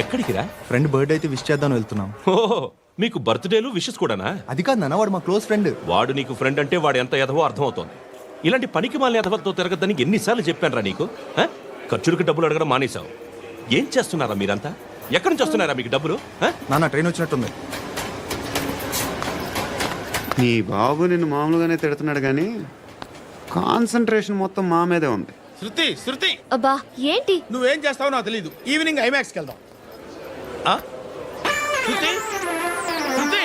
ఎక్కడికి రా? Friend birthday అయితే విష్ చేద్దాం వెళ్తున్నాం. ఓహో, మీకు బర్త్డేలు విషెస్ కూడానా? అది కాదు నాన్న, వాడు మా క్లోజ్ ఫ్రెండ్. వాడు నీకు ఫ్రెండ్ అంటే వాడు ఎంత ఎదవో అర్థమవుతోంది. ఇలాంటి పనికి మాలిన ఎదవలతో తిరగద్దని ఎన్నిసార్లు చెప్పానురా నీకు? ఖర్చులకు డబ్బులు అడగడం మానేశావు. ఏం చేస్తున్నారా మీరంతా? ఎక్కడి నుంచి వస్తున్నారా మీకు డబ్బులు? నాన్న ట్రైన్ వచ్చినట్టుంది. నీ బాబు నిన్ను మామూలుగానే తిడుతున్నాడు కానీ కాన్సన్ట్రేషన్ మొత్తం మా మీదే ఉంది. శృతి అబ్బా ఏంటి? నువ్వేం చేస్తావో నాకు తెలీదు. ఈవినింగ్ ఐమాక్స్కి వెళ్దాం. శృతి శృతి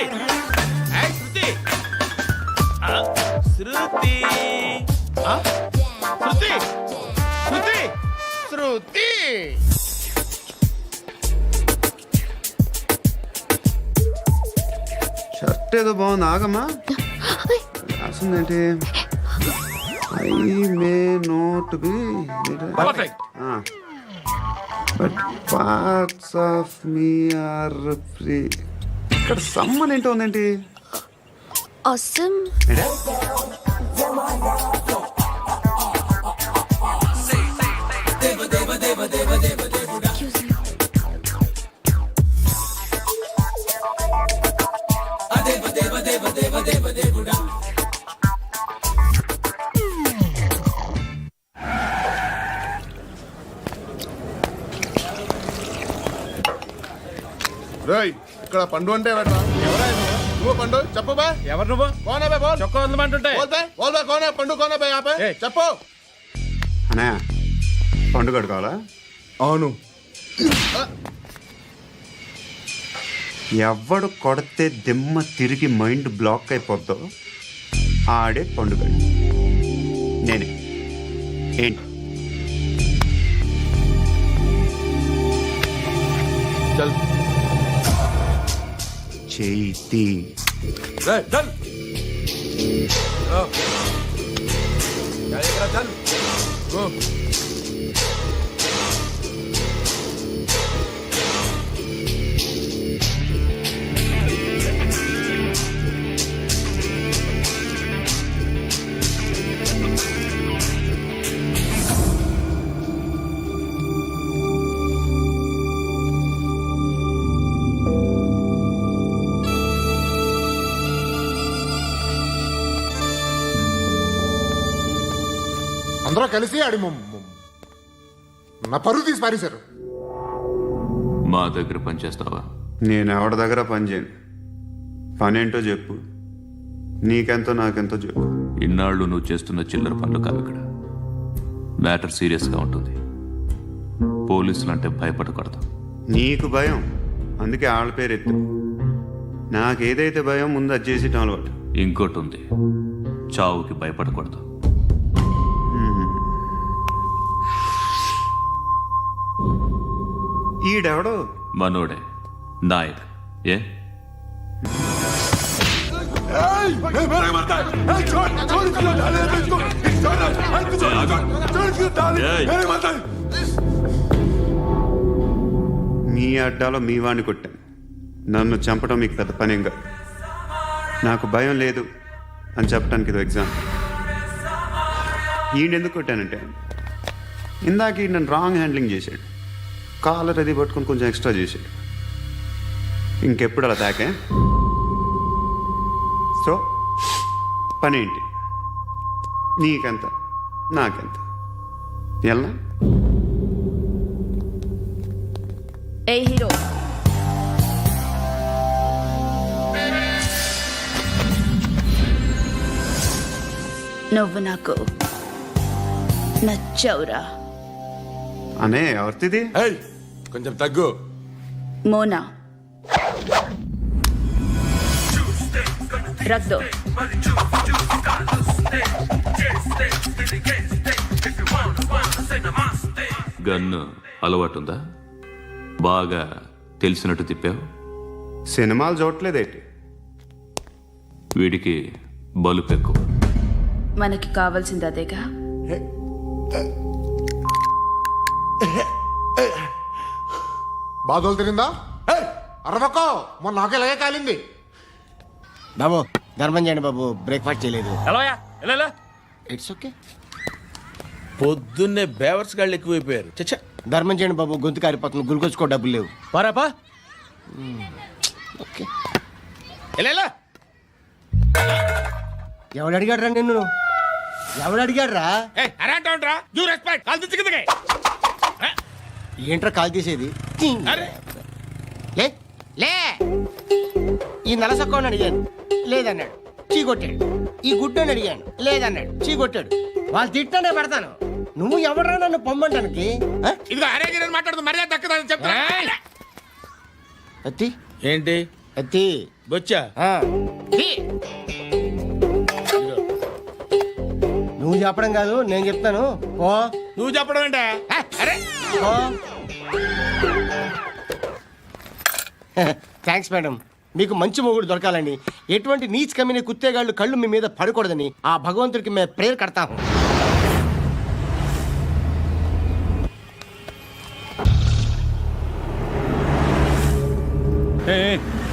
ఏయ్ శృతి శృతి శృతి శృతి శృతి షర్ట్ ఏదో బాగుంది, ఆగమ్మా. రాసిందేంటి? I may not be perfect. But parts of me are free. ఇక్కడ సమ్మన్ ఏంటో ఉందేంటి? అసమ్ ఏంటే? రేయ్, ఇక్కడ పండు అంటే ఎవరా? నువ్వు పండు చెప్పు బే. ఎవరు నువ్వు? కోనా బే బోల్. చొక్కా వదలమంటుంటే బోల్ బే బోల్ బే కోనా పండు కోనా బే ఆపే చెప్పు. అనే పండుగ కావాలా? అవును. ఎవడు కొడితే దిమ్మ తిరిగి మైండ్ బ్లాక్ అయిపోద్దో ఆడే పండుగ. నేనే. ఏంటి? చల్ చేతి రే చల్. చల్ గో. అందరూ కలిసి ఆడి నా పరువు తీసి పారేశారు. మా దగ్గర పనిచేస్తావా? నేను ఎవరి దగ్గర పని చేయను. పని ఏంటో చెప్పు. నీకెంతో నాకెంతో చెప్పు. ఇన్నాళ్ళు నువ్వు చేస్తున్న చిల్లర పనులు కావు ఇక్కడ. మ్యాటర్ సీరియస్గా ఉంటుంది. పోలీసులు అంటే భయపడకూడదు. నీకు భయం, అందుకే ఆళ్ళ పేరు ఎత్తు. నాకేదైతే భయం ముందు అది చేసేటం అలవాటు. ఇంకోటి ఉంది, చావుకి భయపడకూడదు. ఈడెవడో మనోడే నాయక్. ఏ మీ అడ్డాలో మీ వాడిని కొట్టాను. నన్ను చంపడం మీకు పెద్ద పనేంగా. నాకు భయం లేదు అని చెప్పడానికి ఇది ఎగ్జామ్. ఈయనెందుకు కొట్టానంటే ఇందాక ఈ నన్ను రాంగ్ హ్యాండ్లింగ్ చేశాడు. కాలర్ అది పట్టుకొని కొంచెం ఎక్స్ట్రా చేశాడు. ఇంకెప్పుడు అలా తాకే. సో పని ఏంటి? నీకెంత నాకెంత ఎలా? ఏ హీరో, నువ్వు నాకు నచ్చావురా. అనే ఎవరిది? కొంచెం తగ్గు. మోనా రక్ దో. గన్ను అలవాటుందా? బాగా తెలిసినట్టు తిప్పావు. సినిమాలు చూడట్లేదేంటి? వీడికి బలుపు ఎక్కువ. మనకి కావాల్సింది అదేగా. బాధలు తిరిందా? అరవకో, మొన్న నాకు ఇలాగే కాలింది. బాబు ధర్మం చేయండి బాబు, బ్రేక్ఫాస్ట్ చేయలేదు. ఎలా ఇట్స్ ఓకే. పొద్దున్నే బేవర్స్ గాళ్ళు ఎక్కువైపోయారు. చచ్చా ధర్మం చేయండి బాబు, గొంతు కారిపోతుంది, గురికొచ్చుకో డబ్బులు లేవు. పారాపా ఓకే. ఎలా ఎవడు అడిగాడు రా నిన్ను? ఎవడు అడిగాడు రా? అరాంటా ఉంటా యూ రెస్పెక్ట్ కాల్ తెచ్చి కిందకి ఏంట్రా కాల్ తీసేది? అరే లే లే. ఈ నలసక్కని అడిగాను, లేదన్నాడు, చీ కొట్టాడు. ఈ గుడ్డని అడిగాను, లేదన్నాడు, చీ కొట్టాడు. వాళ్ళు తిట్టానే పెడతాను. నువ్వు ఎవడరా నన్ను పొమ్మంటానికి? ఆ? ఇదిగో అరే గిరని మాట్లాడుతూ మర్యాద దక్కదని చెప్తా అత్తి ఏంటి అత్తి. బొచ్చా ఆ. తీ. నువ్వు చెప్పడం కాదు, నేను చెప్తాను. ఓ నువ్వు చెప్పడం ఏంటే అరే ఓ. Thanks madam. మీకు మంచి మొగుడు దొరకాలని, ఎటువంటి నీచ్ కమ్మిన కుత్తేగాళ్ళు కళ్ళు మీ మీద పడకూడదని ఆ భగవంతుడికి మేము ప్రేయర్ కడతాము.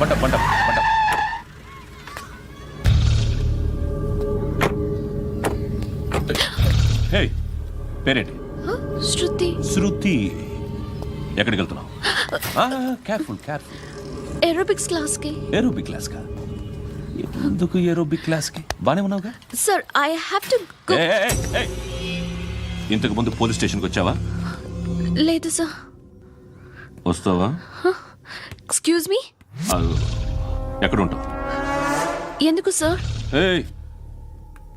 పంట పంట పంట. హే, పేరేంటి? శృతి. శృతి. ఎక్కడికి వెళ్తున్నావు? Careful careful. ఏరోబిక్స్ క్లాస్ కి. ఏరోబిక్ క్లాస్ కా? ఎందుకు ఏరోబిక్ క్లాస్ కి? బానే ఉన్నావుగా? Sir I have to go. ఇంతకు ముందు పోలీస్ స్టేషన్కి వచ్చావా? లేదు సార్. వస్తావా? Excuse me. ఎక్కడ ఉంటావు? ఎందుకు సార్? ఏయ్,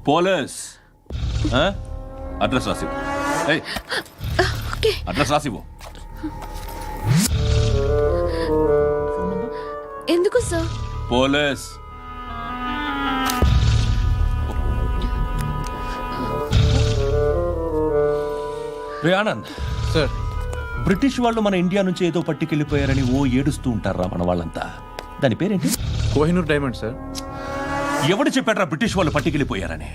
పోలీస్. అడ్రస్ రాసివ్వు. ఏయ్, ఓకే. అడ్రస్ రాసివ్వు. ఎందుకు సార్? పోలీస్. రే ఆనంద్ సార్. బ్రిటిష్ వాళ్ళు మన ఇండియా నుంచి ఏదో పట్టుకెళ్ళిపోయారని ఓ ఏడుస్తూ ఉంటారా మన వాళ్ళంతా? దాని పేరేంటి? Kohinoor diamond sir. ఎవడు చెప్పాడ్రా బ్రిటిష్ వాళ్ళు పట్టుకెళ్ళిపోయారని?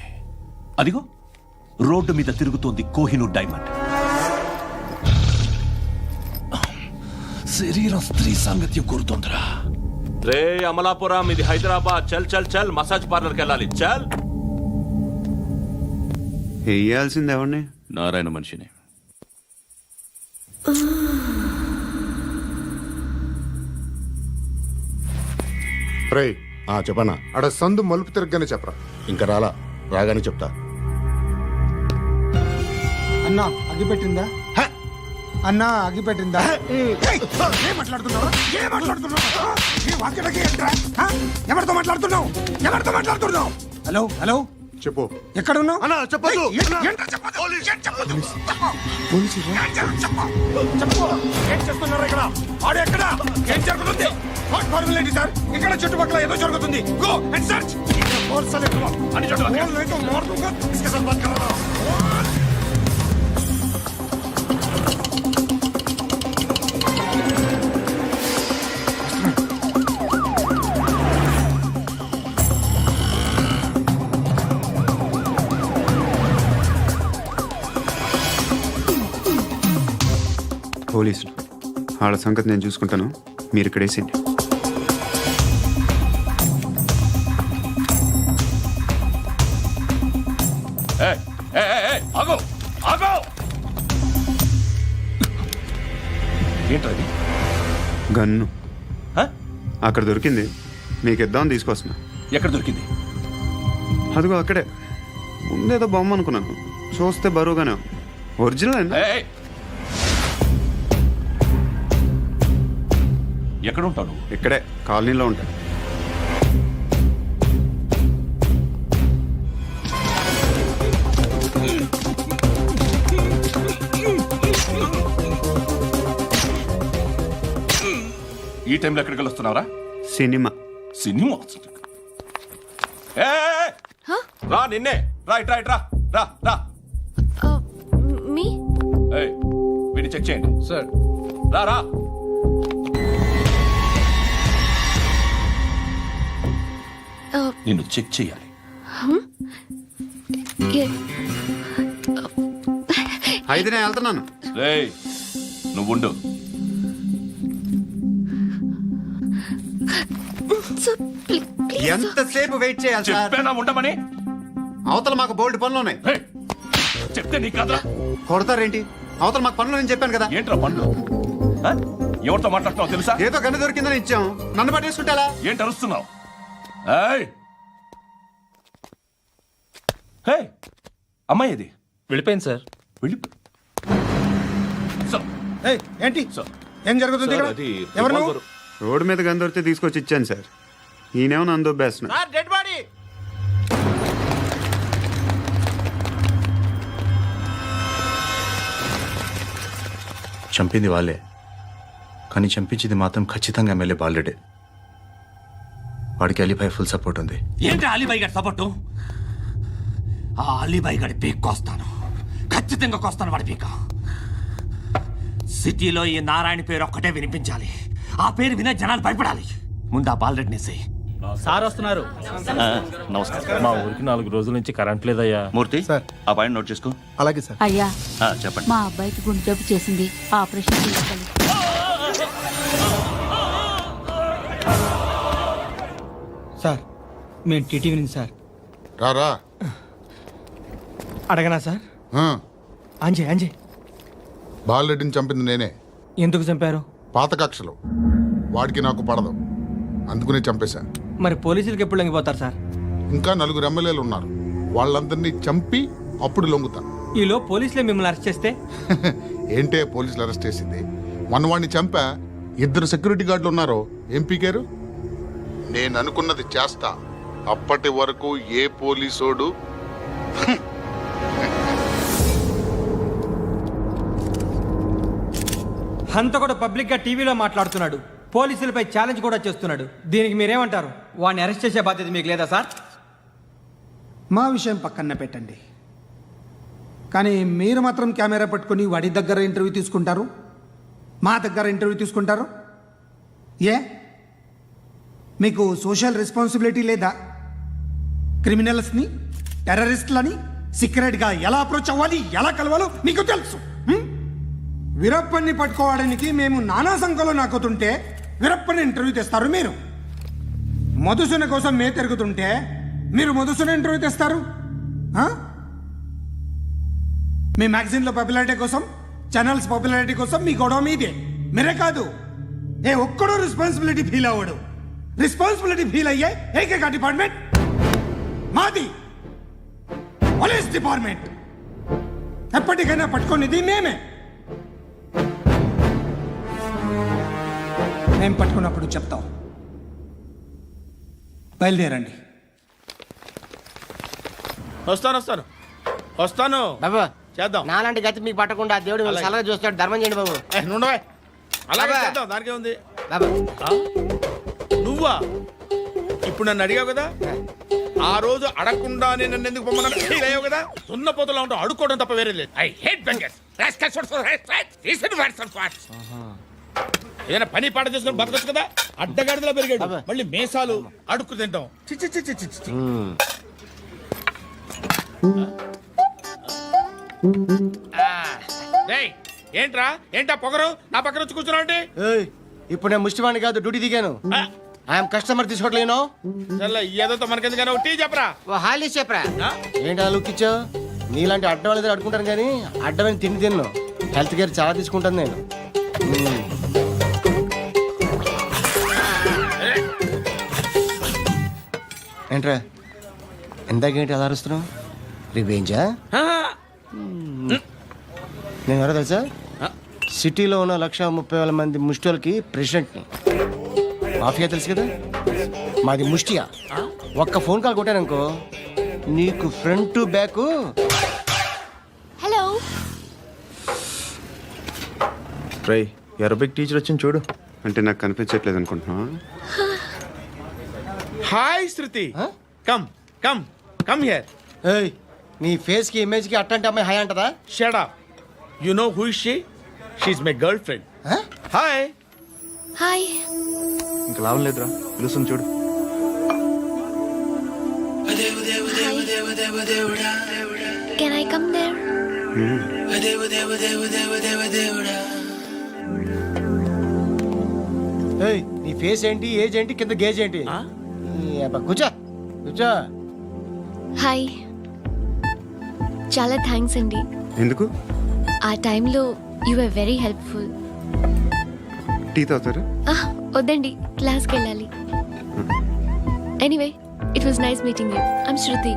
అదిగో రోడ్డు మీద తిరుగుతోంది కోహినూర్ డైమండ్. శరీరం స్త్రీ సాంగత్యం కోరుతోందిరా. రే అమలాపురం, ఇది హైదరాబాద్. చల్ చల్ చల్, మసాజ్ పార్లర్కి వెళ్ళాలి. చల్. వేయాల్సింది ఎవరిని? నారాయణ మనిషిని. రే చెప్పనా, అడ సందు మలుపు తిరగగానే చెప్పరా. ఇంకా రాలా, రాగానే చెప్తా. అన్నా అగ్గి పెట్టిందా? అన్నా అగ్గి పెట్టిందా? ఏం మాట్లాడుతున్నావు? ఎవరితో మాట్లాడుతున్నావు? ఎవరితో మాట్లాడుతున్నావు? హలో హలో, చెప్పు. ఎక్కడ ఉన్నావు? అన్నా చెప్పదు. ఏం చేస్తున్నారు ఇక్కడ? ఆడు ఎక్కడ? ఏం జరుగుతుంది? వాట్ ఫార్ములేంటి సార్? ఇక్కడ చుట్టుపక్కల ఏదో జరుగుతుంది. Go and search. అని పోలీసులు వాళ్ళ సంగతి నేను చూసుకుంటాను, మీరు ఇక్కడ వేసేయండి. ఆగో ఆగో. ఏంటది? గన్ను అక్కడ దొరికింది, మీకు ఇద్దామని తీసుకొస్తున్నా. ఎక్కడ దొరికింది? అదిగో అక్కడే. ముందేదో బొమ్మ అనుకున్నాను, చూస్తే బరువుగానే ఉంది. ఒరిజినల్ అండి. ఎక్కడ ఉంటాను? ఇక్కడే కాలనీలో ఉంటాను. ఈ టైంలో ఎక్కడికి వస్తున్నావురా? సినిమా. సినిమా? రా నిన్నే. రైట్ రైట్ రా రా రా. మీ. వీడిని చెక్ చేయండి సార్. రా రా. నిన్ను చెక్ చేయాలి. అయితే నేను వెళ్తున్నాను. రేయ్, నువ్వుండు. ఎంతసేపు వెయిట్ చేయాలి సార్? చెప్పేనా ఉండమని? అవతల మాకు బోల్డ్ పనులు ఉన్నాయి. చెప్తే నీకు కదా. కొడతారేంటి? అవతల మాకు పనులు నేను చెప్పాను కదా. ఏంట్రా పండ్లు ఆ? ఎవరితో మాట్లాడుతున్నావు తెలుసా? ఏదో గన్ను దొరికిందని ఇచ్చాం, నన్ను పట్టేసుకుంటా. ఏంటి అరుస్తున్నావు? ఏయ్! హే, అమ్మాయి ఇది వెళ్ళిపోయింది సార్. వెళ్ళి సార్, ఏయ్, ఏంటి సార్. ఏం జరుగుతుంది సార్, ఇక్కడ? అది ఎవరు నువ్వు? రివాల్వర్. రోడ్డు మీద గన్ను దొరికితే తీసుకొచ్చి ఇచ్చాను సార్. ఈయనేమో నన్ను దొబ్బేస్తున్నా. Dead body. చంపింది వాళ్ళే, కానీ చంపించింది మాత్రం ఖచ్చితంగా ఎమ్మెల్యే బాలుడే. వాడికి అలీభాయ్ ఫుల్ సపోర్ట్ ఉంది. ఏంటి అలీబాయి గారి సపోర్టు? ఆ అలీబాయి గారి పీక్ కోస్తాను, ఖచ్చితంగా కోస్తాను వాడి పీక. సిటీలో ఈ నారాయణ పేరు ఒక్కటే వినిపించాలి. ఆ పేరు వినే జనాలు భయపడాలి. ముందు ఆ బాలరెడ్డిని వేసేయ్. సార్ వస్తున్నారు. నమస్కారం. మా ఊరికి 4 రోజుల నుంచి కరెంట్ లేదయ్యా. మూర్తి సార్. ఆ పాయింట్ నోట్ చేసుకో. అలాగే సార్. అయ్యా, చెప్పండి. మా అబ్బాయికి గుండె జబ్బు చేసింది, ఆపరేషన్ చేయాలి. సార్, మేము టీటీవీ నుంచి సార్. రారా. అడగనా సార్? ఆ, అంజయ్ బాలరెడ్డిని చంపింది నేనే. ఎందుకు చంపారు? పాత కక్షలు. వాడికి నాకు పడదు, అందుకునే చంపేశా. మరి పోలీసులకు ఎప్పుడు లొంగిపోతారు సార్? ఇంకా 4 ఎమ్మెల్యేలు ఉన్నారు, వాళ్ళందరినీ చంపి అప్పుడు లొంగుతా. ఈలో పోలీసులే మిమ్మల్ని అరెస్ట్ చేస్తే? ఏంటే పోలీసులు అరెస్ట్ చేసింది? వాడిని చంపా. 2 సెక్యూరిటీ గార్డులు ఉన్నారు, ఏం పీకారు? నేను అనుకున్నది చేస్తా. అప్పటి వరకు ఏ పోలీసోడు హంతకుడు పబ్లిక్ గా టీవీలో మాట్లాడుతున్నాడు, పోలీసులపై ఛాలెంజ్ కూడా చేస్తున్నాడు. దీనికి మీరేమంటారు? వాడిని అరెస్ట్ చేసే బాధ్యత మీకు లేదా సార్? మా విషయం పక్కన పెట్టండి, కానీ మీరు మాత్రం కెమెరా పట్టుకొని వాడి దగ్గర ఇంటర్వ్యూ తీసుకుంటారు, మా దగ్గర ఇంటర్వ్యూ తీసుకుంటారు. ఏ మీకు సోషల్ రెస్పాన్సిబిలిటీ లేదా? క్రిమినల్స్ని, టెర్రరిస్టులని సీక్రెట్గా ఎలా అప్రోచ్ అవ్వాలి, ఎలా కలవాలో మీకు తెలుసు. వీరప్పన్ని పట్టుకోవడానికి మేము నానా సంఖ్యలో నాకుతుంటే వీరప్పని ఇంటర్వ్యూ తెస్తారు మీరు. మధుసూన కోసం మే తిరుగుతుంటే మీరు మధుసూన ఇంటర్వ్యూ తెస్తారు. మీ మ్యాగజైన్లో పాపులారిటీ కోసం, ఛానల్స్ పాపులారిటీ కోసం మీ గొడవ మీదే. మీరే కాదు, ఏ ఒక్కడో రెస్పాన్సిబిలిటీ ఫీల్ అవ్వడు. రెస్పాన్సిబిలిటీ ఫీల్ అయ్యే ఏకైక డిపార్ట్మెంట్ మాది, పోలీస్ డిపార్ట్మెంట్. ఎప్పటికైనా పట్టుకునేది మేమే. మేము పట్టుకున్నప్పుడు చెప్తాం. బయలుదేరండి. వస్తాను. బాబు చేద్దాం. నాలాంటి గతి మీకు పట్టకుండా దేవుడు మిమ్మల్ని సలహా చూస్తాడు. ధర్మం చేయండి బాబు. నుండవే. అలాగే అబ్బా. చేద్దాం, దానికే ఉంది. బాబు నువ్వా ఇప్పుడు నన్ను అడిగావు కదా, ఆ రోజు అడగకుండానే నన్ను ఎందుకు పొమ్మన్నాను ఫీల్ అయ్యావు కదా. సున్న పోతలో ఉంటావు, అడుక్కోవడం తప్ప వేరే లేదు. I hate bangers. ఏదైనా పని పాట చేసుకుని బతకొచ్చు కదా. అడ్డగాడిదలా పెరిగాడు, మళ్ళీ మేసాలు అడుక్కు తింటాం. చి చి చి చి చి చి. రేయ్, ఏంటా పొగరు నా పక్కన వచ్చి కూర్చున్నావు అంటే? ఇప్పుడు నేను ముష్టివాణి కాదు, డ్యూటీ దిగాను. ఐఎమ్ కస్టమర్ తీసుకోవట్లేను. ఏదో మనకెందుకైనా టీ చెప్పరా. ఓ హాలీస్ చెప్పరా. ఏంటి అలా లుక్ ఇచ్చావు? నీలాంటి అడ్డం వాళ్ళ దగ్గర అడుకుంటాను, కానీ అడ్డమైన తిండి తిన్ను. హెల్త్ కేర్ చాలా తీసుకుంటాను నేను. ఏంట్రా ఎందాకేంటి అలా అరుస్తున్నావు? రివేంజా? నేను ఎవరో తెలుసా? సిటీలో ఉన్న 130,000 మంది ముష్టిలకి ప్రెసిడెంట్ని. మాఫియా తెలుసు కదా, మాది ముష్టియా. ఒక్క ఫోన్ కాల్ కొట్టాననుకో, నీకు ఫ్రంట్ టు బ్యాక్. హలో. రై, అరబిక్ టీచర్ వచ్చింది చూడు. అంటే నాకు కనిపించట్లేదు అనుకుంటున్నా. Hi Shruti, come come come here. ఏయ్, నీ ఫేస్ కి ఇమేజ్ కి అట్టంటే అమ్మాయి హాయ్ అంటదా? Shut up. You know who is she? She is my girlfriend. Hi. Hi. ఇంకా లాభం లేదురా, పిలుస్తుంది చూడు. Can I come there? ఏయ్, నీ ఫేస్ ఏంటి, ఏజ్ ఏంటి, కింద గేజ్ ఏంటి? కూర్చో కూర్చో. హాయ్. చాలా థ్యాంక్స్ అండి. ఎందుకు? ఆ టైంలో you are very helpful. Tea తాగుతారు? వద్దండి, క్లాస్కి వెళ్ళాలి. Anyway, it was nice meeting you. I'm Shruti.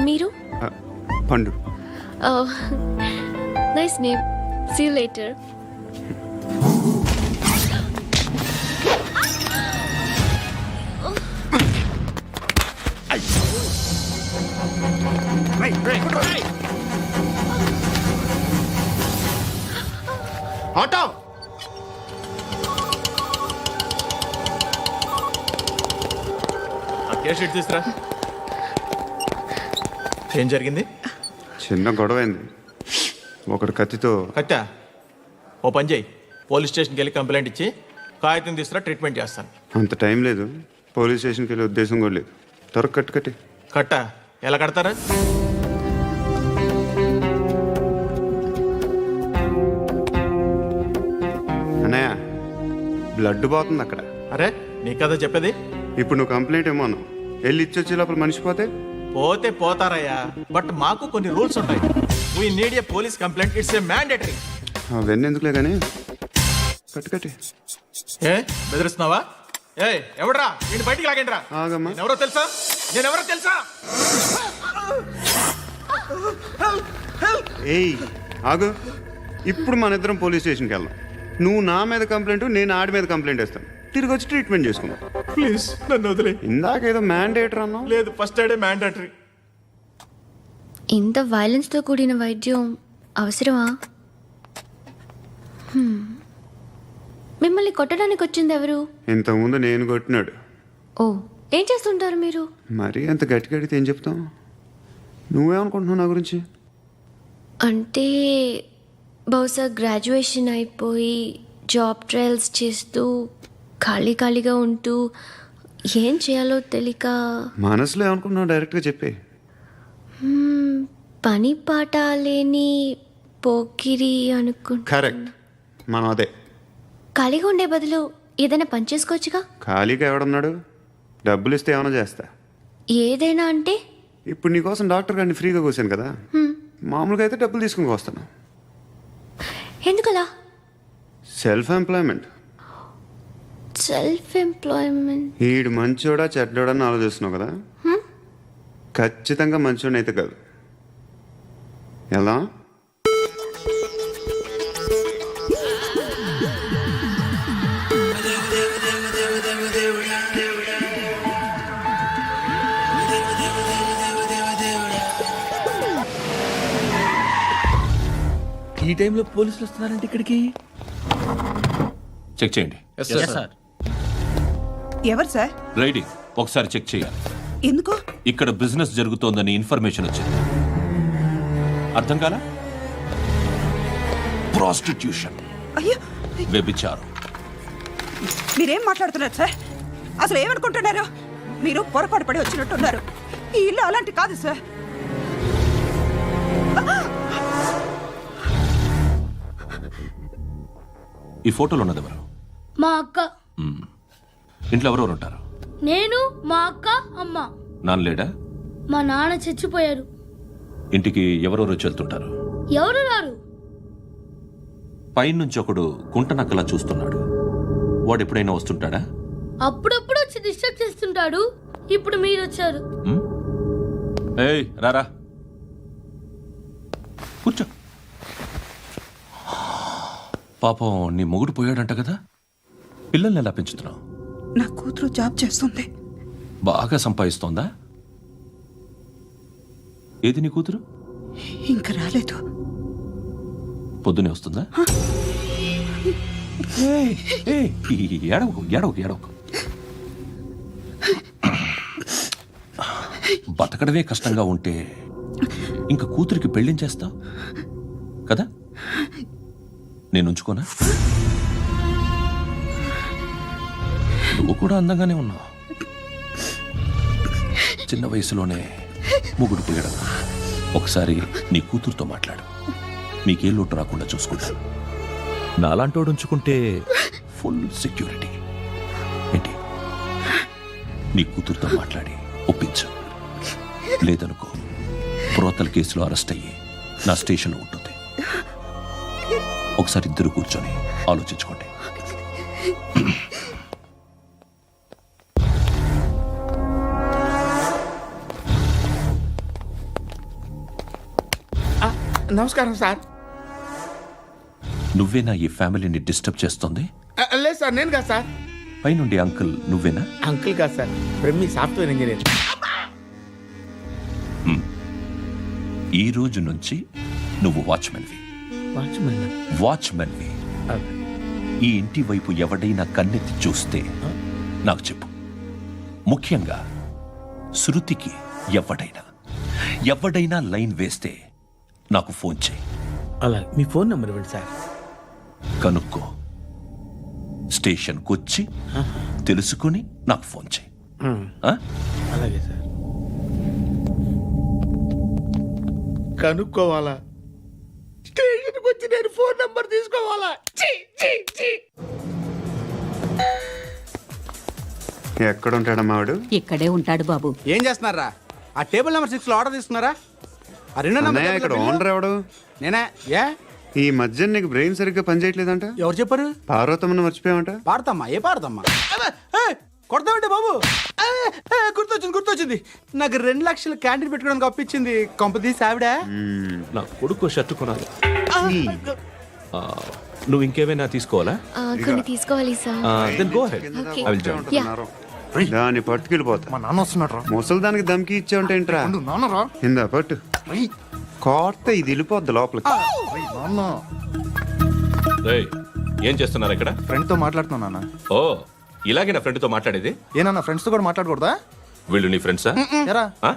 మీరు? Pandu. Nice name. See you later. Auto. Sheet తీసురా. ఏం జరిగింది? చిన్న గొడవ అయింది. ఒకడు కత్తితో. కట్టా? ఓ పని చేయి, పోలీస్ స్టేషన్కి వెళ్ళి కంప్లైంట్ ఇచ్చి కాగితం తీసుకురా, ట్రీట్మెంట్ చేస్తాను. అంత టైం లేదు, పోలీస్ స్టేషన్కి వెళ్ళే ఉద్దేశం కూడా లేదు. త్వరగా కట్టి. కట్టా? ఎలా కడతారా? అన్నయ్య, బ్లడ్ పోతుంది అక్కడ. అరే నీ కదా చెప్పేది. ఇప్పుడు నువ్వు కంప్లైంట్ ఏమో అన్నావు. వెళ్ళి ఇచ్చొచ్చే లోపల మనిషి పోతే పోతే పోతారయ్యా, బట్ మాకు కొన్ని రూల్స్ ఉంటాయి. We need a police complaint, it's a mandatory. అవన్నీ ఎందుకులే కానీ కట్టి. ఏ బెదిరిస్తున్నావా? ఏ ఎవడ్రా నేను బయటికి లాగండి రా. ఆగమ్మా. ఎవరో తెలుసా? నేనెవరో తెలుసా? ఏయ్ ఆగు. ఇప్పుడు మన ఇద్దరం పోలీస్ స్టేషన్కి వెళ్దాం. నువ్వు నా మీద కంప్లైంట్, నేను ఆడి మీద కంప్లైంట్ వేస్తాను. తిరిగి వచ్చి ట్రీట్మెంట్ చేసుకున్నాం. ప్లీజ్ నన్ను వదిలే. ఇందాకేదో మ్యాండేటర్ అన్నావు. లేదు, ఫస్ట్ ఎయిడే మ్యాండేటరీ. ఇంత వైలెన్స్తో కూడిన వైద్యం అవసరమా? మిమ్మల్ని కొట్టడానికి వచ్చింది ఎవరు? ఇంతకుముందు నేను కొట్టినాడు. ఓ, ఏం చేస్తుంటారు మీరు? మరీ అంత గట్టిగా అడిగితే ఏం చెప్తాం? నువ్వేమనుకుంటున్నావు నా గురించి? అంటే బహుశా గ్రాడ్యుయేషన్ అయిపోయి జాబ్ ట్రయల్స్ చేస్తూ ఖాళీగా ఉంటూ ఏం చేయాలో తెలియక. మనసులో ఏమనుకుంటున్నావు డైరెక్ట్గా చెప్పే. పని పాట లేని పోకిరి అనుకుంటా. కరెక్ట్, మనం అదే. ఖాళీగా ఉండే బదులు ఏదైనా పని చేసుకోవచ్చుగా. ఖాళీగా ఎవడన్నాడు? డబ్బులు ఇస్తే ఏమైనా చేస్తా. ఏదైనా అంటే? ఇప్పుడు నీకోసం డాక్టర్ గారిని ఫ్రీగా కూర్చాను కదా, మామూలుగా అయితే డబ్బులు తీసుకుని వస్తాను. ఎందుకలా? Self employment. ఈడు మంచోడా చెడ్డోడా అని ఆలోచిస్తున్నావు కదా. ఖచ్చితంగా మంచోడని అయితే కాదు. ఎలా? ఈ టైంలో పోలీసులు వస్తున్నారంటే ఇక్కడికి. చెక్ చేయండి. ఎవరు సార్? రైడింగ్ ఒకసారి చెక్ చేయాలి. ఎందుకు? ఇక్కడ బిజినెస్ జరుగుతోందని ఇన్ఫర్మేషన్ వచ్చింది. అర్థం కాలా? ప్రాస్టిట్యూషన్, అయ్యో, వ్యభిచారం. మీరేం మాట్లాడుతున్నారు సార్? అసలు ఏమనుకుంటున్నారు? మీరు పొరపాటు పడి వచ్చినట్టున్నారు. ఈ ఇల్లు అలాంటి కాదు సార్. ఈ ఫోటోలో ఉన్నది ఎవరు? మా అక్క. ఇంట్లో ఎవరెవరు ఉంటారు? నేను, మా అక్క, అమ్మ. నాన్న లేడా? మా నాన్న చచ్చిపోయారు. ఇంటికి ఎవరెవరు వచ్చి వెళ్తుంటారు? ఎవరు రారు. పైనుంచి ఒకడు గుంటనక్కలా చూస్తున్నాడు. వాడు ఎప్పుడైనా వస్తుంటాడా? అప్పుడప్పుడు వచ్చి డిస్టర్బ్ చేస్తుంటాడు. ఇప్పుడు మీరు వచ్చారు. ఏయ్ రారా, కూర్చో. పాపం నీ మొగుడు పోయాడంట కదా, పిల్లల్ని ఎలా పెంచుతున్నావు? నా కూతురు జాబ్ చేస్తుంది. బాగా సంపాదిస్తోందా? ఏది నీ కూతురు? ఇంకా రాలేదు. పొద్దునే వస్తుందా? ఏడవకు. బతకడమే కష్టంగా ఉంటే ఇంకా కూతురికి పెళ్ళించేస్తావు కదా? నేను ఉంచుకోనా? నువ్వు కూడా అందంగానే ఉన్నావు. చిన్న వయసులోనే ముగుడు పోయడం. ఒకసారి నీ కూతురుతో మాట్లాడు. మీకే లోటు రాకుండా చూసుకుంటాను. నాలాంటోడు ఉంచుకుంటే ఫుల్ సెక్యూరిటీ. ఏంటి? నీ కూతురుతో మాట్లాడి ఒప్పించు. లేదనుకో ప్రోతల కేసులో అరెస్ట్ అయ్యి నా స్టేషన్లో ఉంటుంది. ఒకసారి ఇద్దరు కూర్చొని ఆలోచించుకోండి. నమస్కారం సార్. నువ్వేనా ఈ ఫ్యామిలీని డిస్టర్బ్ చేస్తుంది? లేదు సార్, నేను కాదు సార్. పైనుండి అంకుల్ నువ్వేనా? అంకుల్ కాదు సార్, బ్రహ్మి సాఫ్ట్వేర్ ఇంజనీర్. ఈ రోజు నుంచి నువ్వు వాచ్మెన్వి. వాచ్మెన్వి. ఈ ఇంటి వైపు ఎవడైనా కన్నెత్తి చూస్తే నాకు చెప్పు. ముఖ్యంగా శృతికి ఎవడైనా లైన్ వేస్తే నాకు ఫోన్ చేయి. అలా మీ ఫోన్ నెంబర్ ఇవ్వండి సార్. కనుక్కో, స్టేషన్కి వచ్చి తెలుసుకుని నాకు ఫోన్ చేయి. ఆ? అలాగే సార్. కనుక్కోవాలా? స్టేషన్కి వచ్చి నేను ఫోన్ నంబర్ తీసుకోవాలా? ఎక్కడ ఉంటాడమ్మా వాడు? ఇక్కడే ఉంటాడు బాబు. ఏం చేస్తున్నారా? ఆ టేబుల్ నెంబర్ 6 లో ఆర్డర్ తీసుకున్నారా? ఆ రెండో నెంబర్ అన్నయ్య, ఇక్కడ ఓనర్ ఎవడు? నేనే. ఏ ఈ మధ్య నీకు బ్రెయిన్ సరిగ్గా పనిచేయట్లేదంట. ఎవరు చెప్పారు? పార్వతమ్మను మర్చిపోయామంట. పాడతామ్మా? ఏ పాడతామ్మా? కొడతామంటే బాబు. గుర్తొచ్చింది. నాకు 2 లక్షలు క్యాంటీన్ పెట్టుకోవడానికి అప్పించింది కొంపదీసి ఆవిడ. నా కొడుకు షర్టు కొనాలి. నువ్వు ఇంకేమైనా తీసుకోవాలా? కొన్ని తీసుకోవాలి sir. Then go ahead. Okay. I will join. దాన్ని పట్టుకెళ్ళిపోతా. మా నాన్న వస్తున్నాడు రా. ముసలి దానికి దమ్కి ఇచ్చావుంటేంట్రా? నాన్నరా. ఇందా పట్టు. కోర్త ఇది వెళ్ళిపోద్ది లోపలికి. నాన్న రేయ్, ఏం చేస్తున్నారు ఇక్కడ? ఫ్రెండ్ తో మాట్లాడుతున్నా నాన్న. ఓ, ఇలాగే నా ఫ్రెండ్తో మాట్లాడేది? ఏనా ఫ్రెండ్స్ తో కూడా మాట్లాడకూడదా? వీళ్ళు నీ ఫ్రెండ్సా? ఎరా ఆ?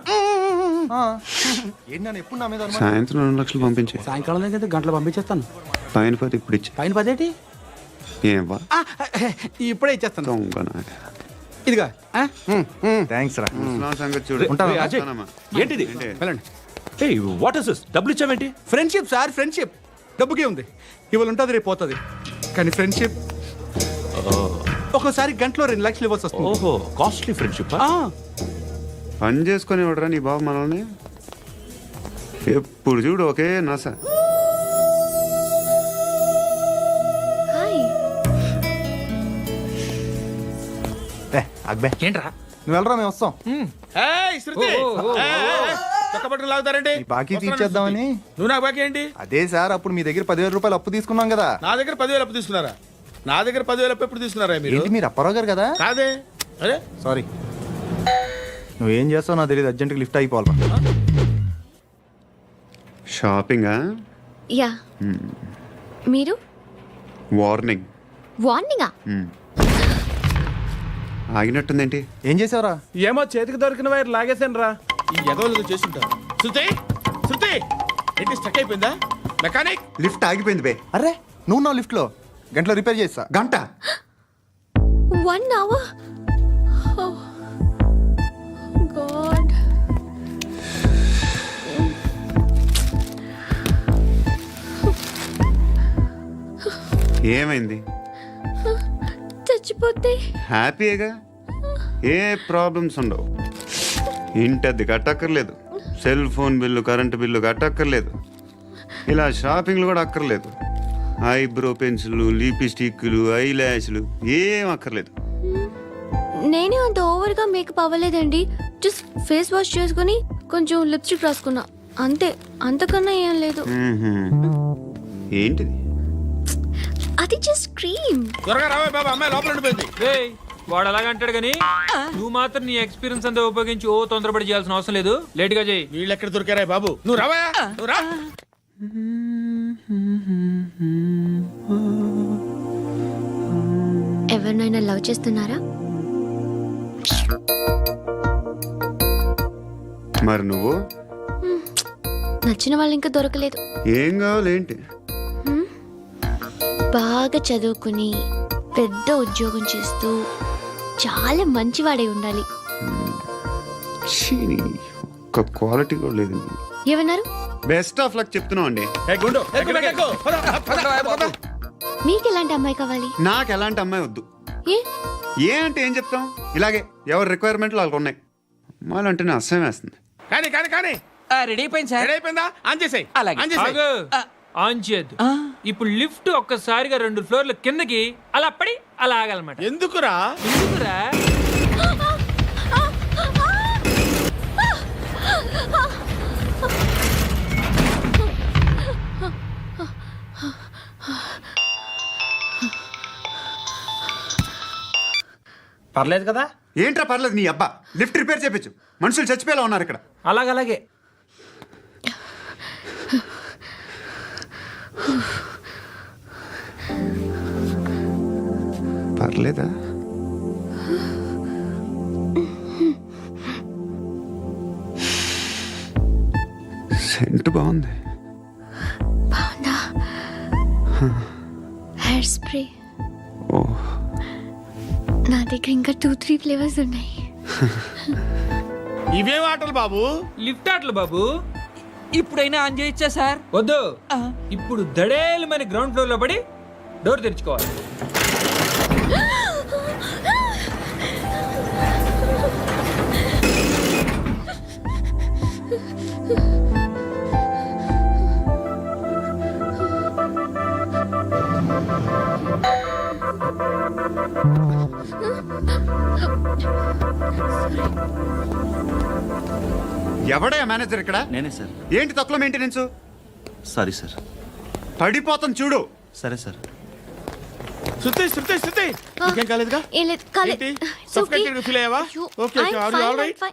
ఏంటి నాన్న ఎప్పుడు నా మీద అనుమానం? సాయంత్రం 2 లక్షలు పంపించే. సాయంకాలం దగ్గర గంటలు పంపించేస్తాను. పైన 10 ఇప్పుడు ఇచ్చే. పైన 10 ఏంటి? ఏం వా ఇప్పుడే ఇచ్చేస్తాను. దొంగ నాయ. ఇదిగా థ్యాంక్స్ రా. ముసలాం సంగతి చూడు. రేయ్, అజయ్, ఉంటానమ్మా. ఏంటిది? వెళ్ళండి. ఏయ్, వాట్ ఇస్ దిస్? డబ్బులు ఇచ్చావేంటి? Friendship sir, friendship. డబ్బుకే ఉంది. ఇవాళ ఉంటుంది, రేపు పోతుంది. కానీ ఫ్రెండ్షిప్ ఒక్కోసారి గంటలో 2 లక్షలు ఇవ్వాల్సి వస్తుంది. ఓహో, కాస్ట్లీ ఫ్రెండ్షిప్. పని చేసుకొని ఇవ్వడరా నీ బాబు మనల్ని? ఎప్పుడు చూడు ఒకే నస. హాయ్. అక్బే ఏంట్రా? నువ్వు వెళ్ళరా, మేము వస్తాం. ఏయ్, శృతి! చొక్కా పట్టుకుని లాగుతారండి? ఈ బాకీ తీర్చేద్దామని. నువ్వు నాకు బాకీ ఏంటి? అదే సార్, అప్పుడు మీ దగ్గర 10,000 రూపాయలు అప్పు తీసుకున్నాం కదా. నా దగ్గర 10,000 అప్పు తీసుకున్నారా? నా దగ్గర 10,000 అప్పు ఎప్పుడు తీసుకున్నారా మీరు? ఏంటి మీరు అప్పారావు గారు కదా? కాదే. అరే సారీ. నువ్వేం చేస్తావు నాకు తెలియదు, అర్జెంట్గా లిఫ్ట్ అయిపోవాలి. షాపింగా? యా. మీరు? వార్నింగ్. వార్నింగా? ఆగినట్టుందేంటి? ఏం చేసావురా? ఏమో చేతికి దొరికిన వైర్ లాగేసాను రా. ఈ ఎగవలు చేస్తుంటారు. శృతి ఏంటి స్టక్ అయిపోయిందా? మెకానిక్ లిఫ్ట్ ఆగిపోయింది బే. అరే నువ్వు నా లిఫ్ట్ లో గంటలో రిపేర్ చేస్తా. గంట? 1 hour? Oh. God. ఏమైంది? చచ్చిపోతే? హ్యాపీగా, ఏ ప్రాబ్లమ్స్ ఉండవు. ఇంటి అద్దె కట్టక్కర్లేదు, cell phone bill, current bill కట్టక్కర్లేదు, ఇలా షాపింగ్లు కూడా అక్కర్లేదు. ఐబ్రో పెన్సిల్లు, లిప్స్టిక్లు, ఐ ల్యాష్లు ఏం అక్కర్లేదు. నేనే అంత ఓవర్గా మేకప్ అవ్వలేదండి. జస్ట్ ఫేస్ వాష్ చేసుకుని కొంచెం లిప్స్టిక్ రాసుకున్నా అంతే. అంతకన్నా ఏం లేదు. ఏంటిది? అది జస్ట్ క్రీమ్. త్వరగా రావే బాబా, అమ్మాయి లోపల ఉండిపోయింది. వాడు అలాగంటాడు కానీ నువ్వు మాత్రం నీ ఎక్స్పీరియన్స్ అంతా ఉపయోగించి ఓ తొందరపడి చేయాల్సిన అవసరం లేదు. లేట్ గా చేయి. వీళ్ళు ఎక్కడ దొరికారా బాబు? నువ్వు రావా, నువ్వు రా. ఎవరినైనా లవ్ చేస్తున్నారా? మరి నువ్వు? నచ్చిన వాళ్ళు ఇంకా దొరకలేదు. ఏం కావాలి ఏంటి? బాగా చదువుకుని పెద్ద ఉద్యోగం చేస్తూ చాలా మంచివాడై ఉండాలి. ఒక్క క్వాలిటీ కూడా లేదు. ఏమన్నారు? బెస్ట్ ఆఫ్ లక్ చెప్తున్నావు అండి. మీకు ఎలాంటి అమ్మాయి కావాలి? నాకు ఎలాంటి అమ్మాయి వద్దు. ఏ ఏ అంటే ఏం చెప్తాం, ఇలాగే ఎవరి రిక్వైర్మెంట్లు వాళ్ళకు ఉన్నాయి. అమ్మాయిలంటేనే అసహ్యం వేస్తుంది. కానీ కానీ కానీ రెడీ అయిపోయింది సార్. రెడీ అయిపోయిందా? ఆన్ చేసేయ్. అలాగే. ఆన్ చేసేయ్. ఆగు. ఆన్ చేయద్దు. ఇప్పుడు లిఫ్ట్ ఒక్కసారిగా 2 ఫ్లోర్ల కిందకి అలా పడి అలా ఆగాలన్నమాట. ఎందుకురా? ఎందుకురా? పర్లేదు కదా? ఏంట్రా పర్లేదు నీ అబ్బా, లిఫ్ట్ రిపేర్ చేయించు. మనుషులు చచ్చిపోయేలా ఉన్నారు ఇక్కడ. అలాగలాగే. పర్లేదా? సెంట్ బాగుంది. బాగుందా? Hair spray. ఓ, నా దగ్గర ఇంకా 2-3 ఫ్లేవర్స్ ఉన్నాయి. ఇవేం ఆటలు బాబు? లిఫ్ట్ ఆటలు బాబు. ఇప్పుడైనా ఆన్ చేయొచ్చా సార్? వద్దు. ఇప్పుడు దడేలు మన గ్రౌండ్ ఫ్లోర్ లో పడి డోర్ తెరుచుకోవాలి. ఎవడయ్యా మేనేజర్ ఇక్కడ? నేనే సార్. ఏంటి తక్కువ మెయింటెనెన్స్? Sorry sir. పడిపోతాం చూడు. సరే సార్. శృతి శృతి శృతి ఇంకేం కాలేదుగా? ఏం లేదు, కాలేదు. ఏంటి? Suffocated గా ఫీల్ అయ్యావా? Okay okay. Are you all right?